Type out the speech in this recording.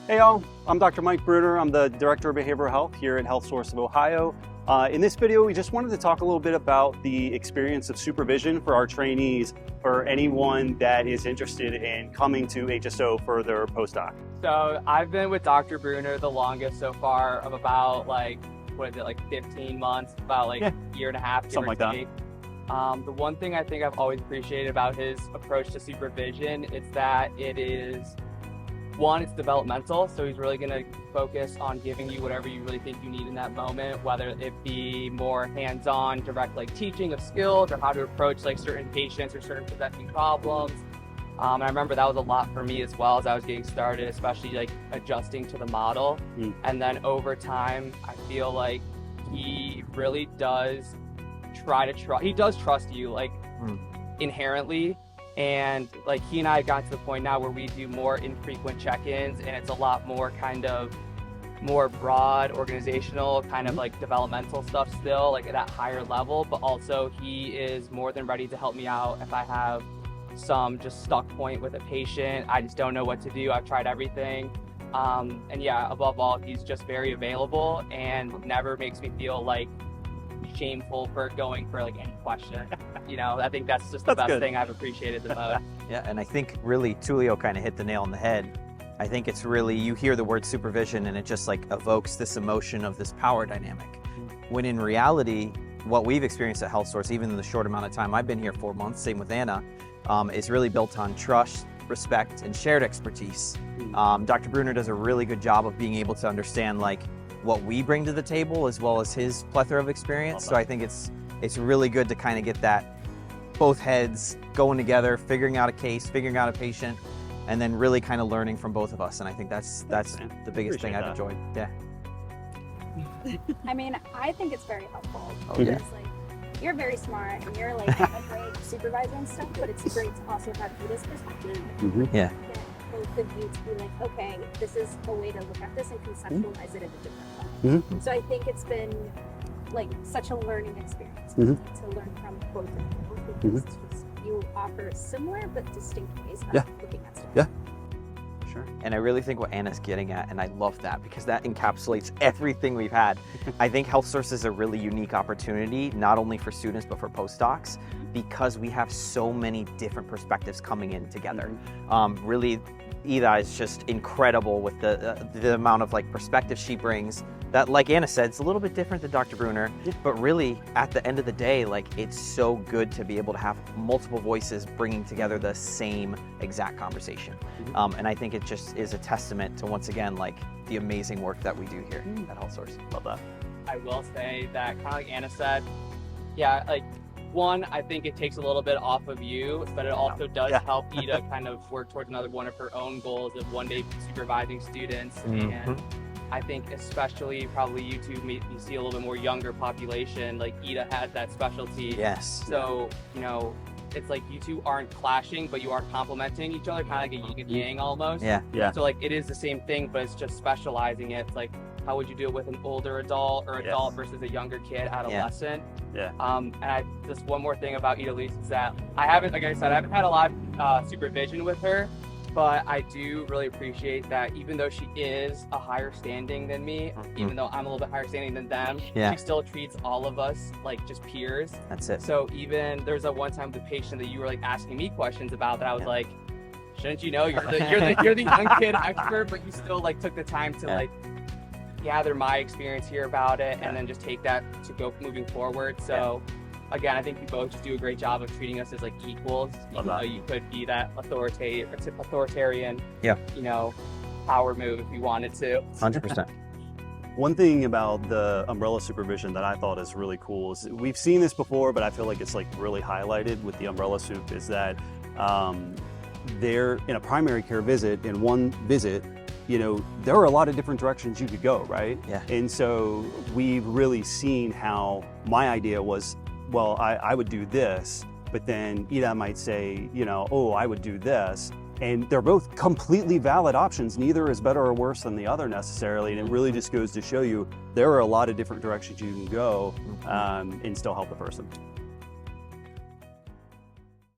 Hey y'all, I'm Dr. Mike Bruner. I'm the Director of Behavioral Health here at Health Source of Ohio. In this video, we just wanted to talk a little bit about the experience of supervision for our trainees, for anyone that is interested in coming to HSO for their postdoc. So I've been with Dr. Bruner the longest so far, of about 15 months, about a year and a half, Something like that. The one thing I think I've always appreciated about his approach to supervision is that it is, one, it's developmental, so he's really going to focus on giving you whatever you really think you need in that moment, whether it be more hands-on, direct teaching of skills or how to approach certain patients or certain presenting problems. And I remember that was a lot for me as well as I was getting started, especially adjusting to the model. And then over time, I feel like he really does he does trust you inherently. And he and I got to the point now where we do more infrequent check-ins, and it's a lot more more broad organizational developmental stuff still, at that higher level, but also he is more than ready to help me out if I have some just stuck point with a patient. I just don't know what to do. I've tried everything. And yeah, above all, he's just very available and never makes me feel shameful for going for any question. I think that's just the best thing I've appreciated the most. Yeah, and I think really Tulio kind of hit the nail on the head. I think it's really, you hear the word supervision and it just evokes this emotion of this power dynamic. When in reality, what we've experienced at Health Source, even in the short amount of time I've been here, 4 months, same with Anna, is really built on trust, respect, and shared expertise. Dr. Bruner does a really good job of being able to understand what we bring to the table as well as his plethora of experience. So I think it's really good to kind of get that both heads going together, figuring out a case, figuring out a patient, and then really kind of learning from both of us. And I think that's the biggest thing I've enjoyed. Yeah. I mean, I think it's very helpful Oh, yeah. because you're very smart and you're a great supervisor and stuff, but it's great to also have Ida's perspective. Yeah. Get both of you to be okay, this is a way to look at this and conceptualize it in a different way. So I think it's been such a learning experience to learn from both of you, because it's just, you offer similar but distinct ways of looking at stuff. Yeah. Sure. And I really think what Anna's getting at, and I love that because that encapsulates everything we've had. I think Health Source is a really unique opportunity, not only for students, but for postdocs, because we have so many different perspectives coming in together. Really, Ida is just incredible with the amount of perspective she brings. That, like Anna said, it's a little bit different than Dr. Bruner, but really, at the end of the day, it's so good to be able to have multiple voices bringing together the same exact conversation. And I think it just is a testament to, once again, the amazing work that we do here at Health Source. Love that. I will say that, kind of like Anna said, yeah, one, I think it takes a little bit off of you, but it also does help Ida kind of work towards another one of her own goals of one day supervising students. And I think especially probably you two, you see a little bit more younger population, Ida has that specialty. Yes. So, it's you two aren't clashing, but you are complementing each other, kind of like a yin and yang almost. Yeah. So it is the same thing, but it's just specializing it. It's how would you do it with an older adult or adult versus a younger kid, adolescent? Yeah. And just one more thing about Ida Lise is that I haven't had a lot of supervision with her, but I do really appreciate that even though she is a higher standing than me, even though I'm a little bit higher standing than them, she still treats all of us like just peers. That's it. So even there's one time with the patient that you were asking me questions about that I was shouldn't you know you're the young kid expert, but you still took the time to gather my experience here about it and then just take that to go moving forward. So again, I think you both just do a great job of treating us as equals. Even though you could be that authoritarian, power move if you wanted to. 100%. One thing about the umbrella supervision that I thought is really cool is we've seen this before, but I feel like it's really highlighted with the umbrella soup is that they're in a primary care visit, in one visit, there are a lot of different directions you could go, right? Yeah. And so we've really seen how my idea was, well, I would do this, but then Ida might say, oh, I would do this. And they're both completely valid options. Neither is better or worse than the other necessarily. And it really just goes to show you there are a lot of different directions you can go and still help the person.